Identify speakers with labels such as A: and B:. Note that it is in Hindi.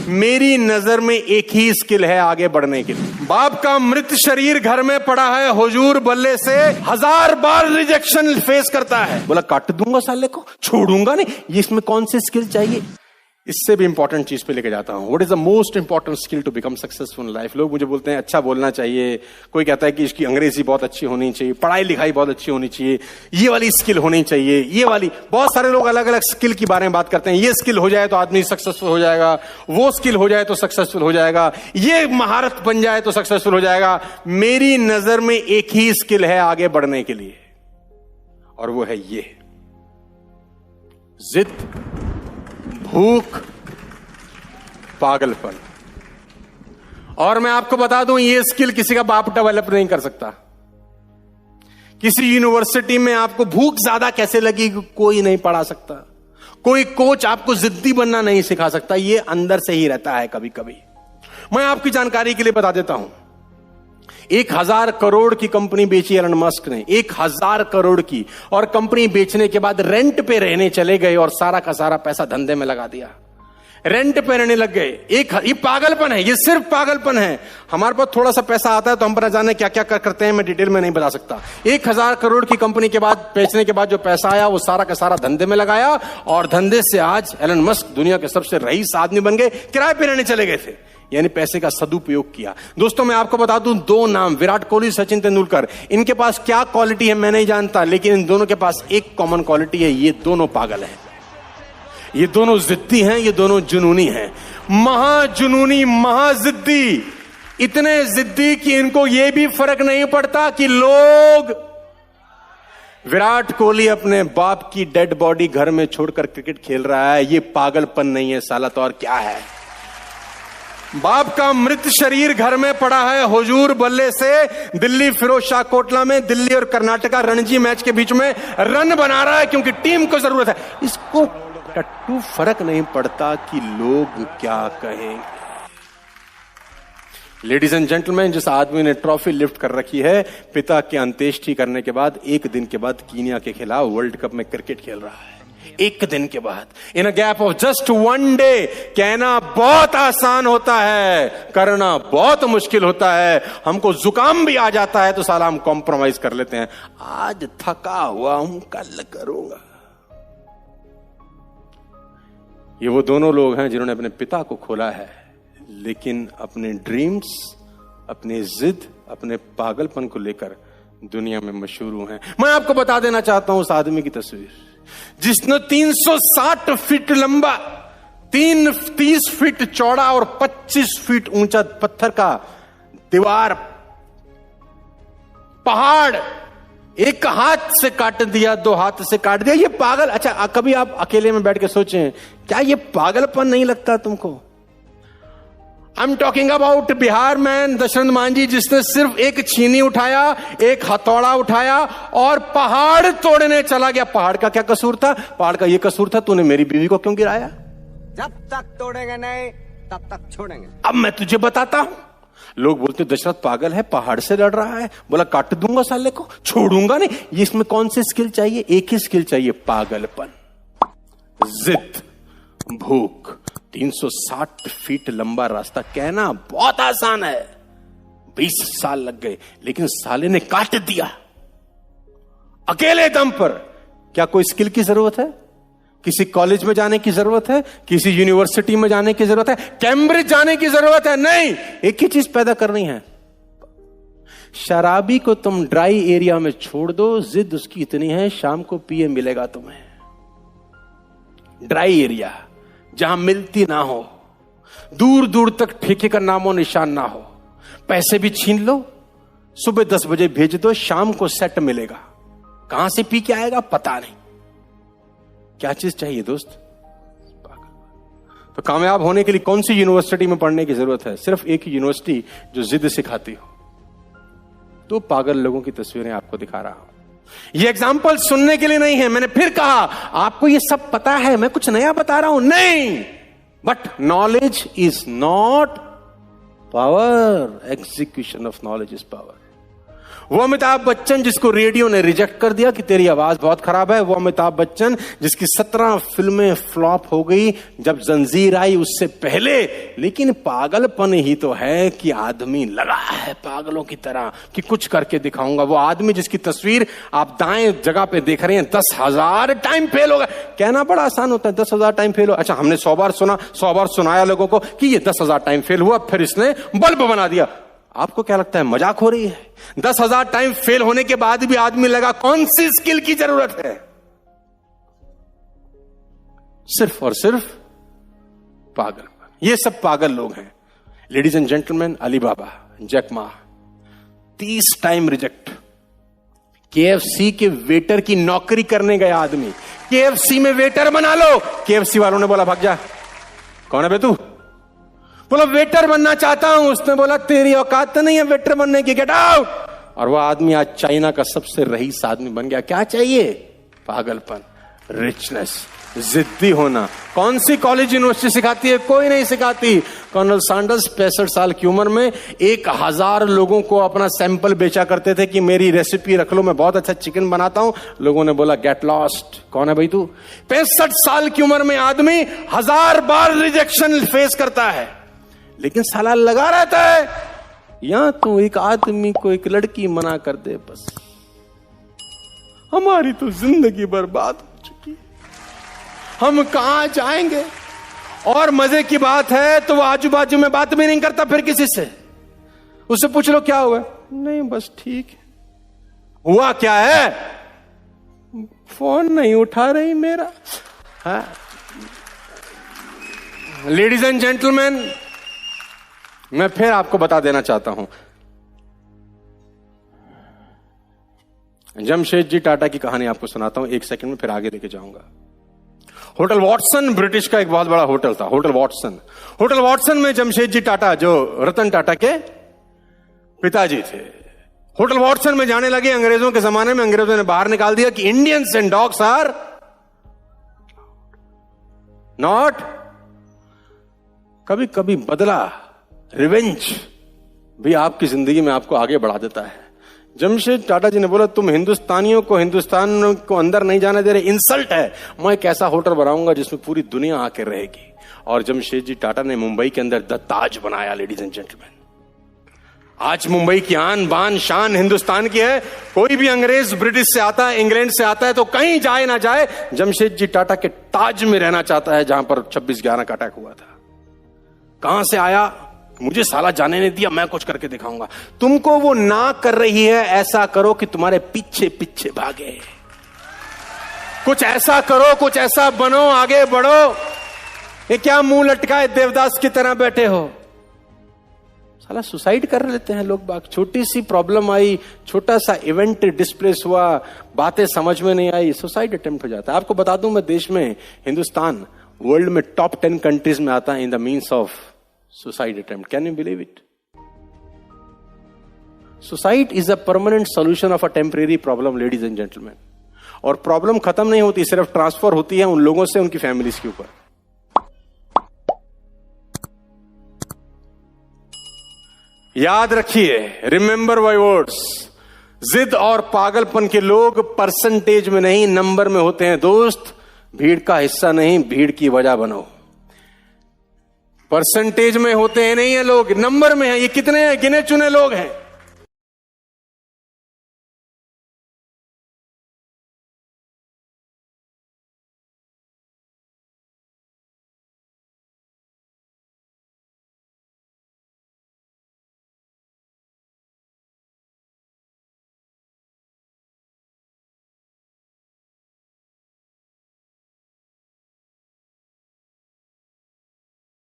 A: मेरी नजर में एक ही स्किल है आगे बढ़ने के लिए। बाप का मृत शरीर घर में पड़ा है, हुजूर बल्ले से 1000 बार रिजेक्शन फेस करता है। बोला काट दूंगा साले को, छोड़ूंगा नहीं। ये इसमें कौन सी स्किल चाहिए? इससे भी इंपॉर्टेंट चीज पे लेके जाता हूं। What is the most important skill to become successful in life? लोग मुझे बोलते हैं अच्छा बोलना चाहिए, कोई कहता है कि इसकी अंग्रेजी बहुत अच्छी होनी चाहिए, पढ़ाई लिखाई बहुत अच्छी होनी चाहिए, ये वाली स्किल होनी चाहिए, ये वाली। बहुत सारे लोग अलग अलग स्किल के बारे में बात करते हैं। ये स्किल हो जाए तो आदमी सक्सेसफुल हो जाएगा, वो स्किल हो जाए तो सक्सेसफुल हो जाएगा, ये महारत बन जाए तो सक्सेसफुल हो जाएगा। मेरी नजर में एक ही स्किल है आगे बढ़ने के लिए, और वो है ये जिद, भूख, पागलपन। और मैं आपको बता दूं, ये स्किल किसी का बाप डेवलप नहीं कर सकता। किसी यूनिवर्सिटी में आपको भूख ज्यादा कैसे लगी कोई नहीं पढ़ा सकता। कोई कोच आपको जिद्दी बनना नहीं सिखा सकता। ये अंदर से ही रहता है कभी कभी। मैं आपकी जानकारी के लिए बता देता हूं, 1000 करोड़ की कंपनी बेची एलन मस्क ने, 1000 करोड़ की। और कंपनी बेचने के बाद रेंट पे रहने चले गए और सारा का सारा पैसा धंधे में लगा दिया। रेंट पे रहने लग गए। ये पागलपन है, ये सिर्फ पागलपन है। हमारे पास थोड़ा सा पैसा आता है तो हम पर जाने क्या क्या करते हैं, मैं डिटेल में नहीं बता सकता। 1000 करोड़ की कंपनी के बाद बेचने के बाद जो पैसा आया वो सारा का सारा धंधे में लगाया, और धंधे से आज एलन मस्क दुनिया के सबसे रईस आदमी बन गए। किराए पे रहने चले गए थे, यानी पैसे का सदुपयोग किया। दोस्तों मैं आपको बता दूं, 2 नाम, विराट कोहली, सचिन तेंदुलकर, इनके पास क्या क्वालिटी है मैं नहीं जानता, लेकिन इन दोनों के पास एक कॉमन क्वालिटी है, ये दोनों पागल हैं। ये दोनों जिद्दी हैं, ये दोनों जुनूनी हैं। महाजुनूनी, महाजिद्दी, इतने जिद्दी कि इनको ये भी फर्क नहीं पड़ता कि लोग। विराट कोहली अपने बाप की डेड बॉडी घर में छोड़कर क्रिकेट खेल रहा है। ये पागलपन नहीं है साला, तो और क्या है? बाप का मृत शरीर घर में पड़ा है, हुजूर बल्ले से दिल्ली फिरोजशाह कोटला में दिल्ली और कर्नाटका रणजी मैच के बीच में रन बना रहा है क्योंकि टीम को जरूरत है। इसको टट्टू फर्क नहीं पड़ता कि लोग क्या कहेंगे। लेडीज एंड जेंटलमैन, जिस आदमी ने ट्रॉफी लिफ्ट कर रखी है, पिता के अंत्येष्टि करने के बाद 1 दिन के बाद कीनिया के खिलाफ वर्ल्ड कप में क्रिकेट खेल रहा है। 1 दिन के बाद, in a gap of just 1 day. कहना बहुत आसान होता है, करना बहुत मुश्किल होता है। हमको जुकाम भी आ जाता है तो साला हम कॉम्प्रोमाइज कर लेते हैं। आज थका हुआ हूं, कल करूंगा। ये वो दोनों लोग हैं जिन्होंने अपने पिता को खोला है, लेकिन अपने ड्रीम्स, अपने जिद, अपने पागलपन को लेकर दुनिया में मशहूर हैं। मैं आपको बता देना चाहता हूं उस आदमी की तस्वीर, जिसने 360 फीट लंबा, 30 फीट चौड़ा और 25 फीट ऊंचा पत्थर का दीवार, पहाड़ एक हाथ से काट दिया, 2 हाथ से काट दिया। ये पागल। अच्छा, कभी आप अकेले में बैठ के सोचें, क्या ये पागलपन नहीं लगता तुमको? I am talking about Bihar man Dashrath Manjhi, जिसने सिर्फ एक छीनी उठाया, एक हथौड़ा उठाया और पहाड़ तोड़ने चला गया। पहाड़ का क्या कसूर था? पहाड़ का ये कसूर था, तूने मेरी बीवी को क्यों गिराया?
B: जब तक तोड़ेंगे नहीं तब तक छोड़ेंगे।
A: अब मैं तुझे बताता हूं। लोग बोलते दशरथ पागल है, पहाड़ से लड़ रहा है। बोला काट दूंगा साले को, छोड़ूंगा नहीं। ये इसमें कौन सी स्किल चाहिए? एक ही स्किल चाहिए, पागलपन, जिद, भूख। 360 फीट लंबा रास्ता, कहना बहुत आसान है, 20 साल लग गए, लेकिन साले ने काट दिया अकेले दम पर। क्या कोई स्किल की जरूरत है? किसी कॉलेज में जाने की जरूरत है? किसी यूनिवर्सिटी में जाने की जरूरत है? कैम्ब्रिज जाने की जरूरत है? नहीं, एक ही चीज पैदा करनी है। शराबी को तुम ड्राई एरिया में छोड़ दो, जिद उसकी इतनी है, शाम को पिए मिलेगा तुम्हें। ड्राई एरिया जहां मिलती ना हो, दूर दूर तक ठेके का नामो निशान ना हो, पैसे भी छीन लो, सुबह 10 बजे भेज दो, शाम को सेट मिलेगा। कहां से पी के आएगा पता नहीं। क्या चीज चाहिए दोस्त? तो कामयाब होने के लिए कौन सी यूनिवर्सिटी में पढ़ने की जरूरत है? सिर्फ एक यूनिवर्सिटी जो जिद सिखाती हो। तो पागल लोगों की तस्वीरें आपको दिखा रहा हूं। ये एग्जाम्पल सुनने के लिए नहीं है। मैंने फिर कहा, आपको ये सब पता है, मैं कुछ नया बता रहा हूं? नहीं। But knowledge is not power, execution of knowledge is power. वो अमिताभ बच्चन जिसको रेडियो ने रिजेक्ट कर दिया कि तेरी आवाज बहुत खराब है, वो अमिताभ बच्चन जिसकी 17 फिल्में फ्लॉप हो गई जब जंजीर आई उससे पहले, लेकिन पागलपन ही तो है कि आदमी लगा है पागलों की तरह कि कुछ करके दिखाऊंगा। वो आदमी जिसकी तस्वीर आप दाएं जगह पे देख रहे हैं 10,000 टाइम फेल होगा। कहना बड़ा आसान होता है 10,000 टाइम फेल हो, अच्छा हमने 100 बार सुना, 100 बार सुनाया लोगों को कि ये 10,000 टाइम फेल हुआ, फिर इसने बल्ब बना दिया। आपको क्या लगता है मजाक हो रही है? 10,000 टाइम फेल होने के बाद भी आदमी लगा, कौन सी स्किल की जरूरत है? सिर्फ और सिर्फ पागल। ये सब पागल लोग हैं। Ladies and gentleman, Alibaba, Jack Ma 30 time reject. KFC के वेटर की नौकरी करने गया आदमी, KFC में वेटर बना लो। KFC वालों ने बोला भाग जा। कौन है बे तू? बोला वेटर बनना चाहता हूं। उसने बोला तेरी औकात तो नहीं है वेटर बनने की, गेट आउट। और वह आदमी आज चाइना का सबसे रईस आदमी बन गया। क्या चाहिए? पागलपन, रिचनेस, जिद्दी होना। कौन सी कॉलेज यूनिवर्सिटी सिखाती है? कोई नहीं सिखाती। कर्नल सैंडर्स 65 साल की उम्र में 1000 लोगों को अपना सैंपल बेचा करते थे कि मेरी रेसिपी रख लो, मैं बहुत अच्छा चिकन बनाता हूं। लोगों ने बोला गेट लॉस्ट। कौन है भाई तू? 65 साल की उम्र में आदमी 1000 बार रिजेक्शन फेस करता है, लेकिन साला लगा रहता है। यहां तो एक आदमी को एक लड़की मना कर दे, बस हमारी तो जिंदगी बर्बाद हो चुकी है, हम कहां जाएंगे। और मजे की बात है तो वो आजू बाजू में बात भी नहीं करता फिर किसी से। उससे पूछ लो क्या हुआ? नहीं बस ठीक है। हुआ क्या है? फोन नहीं उठा रही मेरा। लेडीज एंड जेंटलमैन, मैं फिर आपको बता देना चाहता हूं, जमशेदजी टाटा की कहानी आपको सुनाता हूं, एक सेकंड में फिर आगे लेके जाऊंगा। होटल वॉटसन ब्रिटिश का एक बहुत बड़ा होटल था, होटल वॉटसन। होटल वॉटसन में जमशेदजी टाटा जो रतन टाटा के पिताजी थे, होटल वॉटसन में जाने लगे। अंग्रेजों के जमाने में अंग्रेजों ने बाहर निकाल दिया कि Indians and dogs are not. कभी कभी बदला, रिवेंज भी आपकी जिंदगी में आपको आगे बढ़ा देता है। जमशेद टाटा जी ने बोला तुम हिंदुस्तानियों को हिंदुस्तान को अंदर नहीं जाने दे रहे, इंसल्ट है। मैं एक ऐसा होटल बनाऊंगा जिसमें पूरी दुनिया आके रहेगी। और जमशेद जी टाटा ने मुंबई के अंदर द ताज बनाया। लेडीज एंड जेंटलमैन, आज मुंबई की आन बान शान हिंदुस्तान की है। कोई भी अंग्रेज ब्रिटिश से आता है, इंग्लैंड से आता है, तो कहीं जाए ना जाए जमशेद जी टाटा के ताज में रहना चाहता है, जहां पर 26/11 का अटैक हुआ था। कहां से आया? मुझे साला जाने नहीं दिया, मैं कुछ करके दिखाऊंगा। तुमको वो ना कर रही है, ऐसा करो कि तुम्हारे पीछे पीछे भागे। कुछ ऐसा करो, कुछ ऐसा बनो, आगे बढ़ो। ये क्या मुंह लटकाए देवदास की तरह बैठे हो? साला सुसाइड कर लेते हैं लोग बाग। छोटी सी प्रॉब्लम आई, छोटा सा इवेंट डिस्प्लेस हुआ, बातें समझ में नहीं आई, सुसाइड अटेम्प्ट हो जाता है। आपको बता दूं मैं, देश में हिंदुस्तान वर्ल्ड में टॉप 10 कंट्रीज में आता है in the means of suicide attempt. Can you believe it? Suicide is a permanent solution of a temporary problem, ladies and gentlemen. और प्रॉब्लम खत्म नहीं होती, सिर्फ ट्रांसफर होती है उन लोगों से उनकी फैमिलीज के ऊपर। याद रखिए, रिमेंबर माय वर्ड्स, जिद और पागलपन के लोग परसेंटेज में नहीं नंबर में होते हैं दोस्त। भीड़ का हिस्सा नहीं, भीड़ की वजह बनो। परसेंटेज में होते हैं नहीं है लोग, नंबर में है। ये कितने हैं? गिने चुने लोग हैं।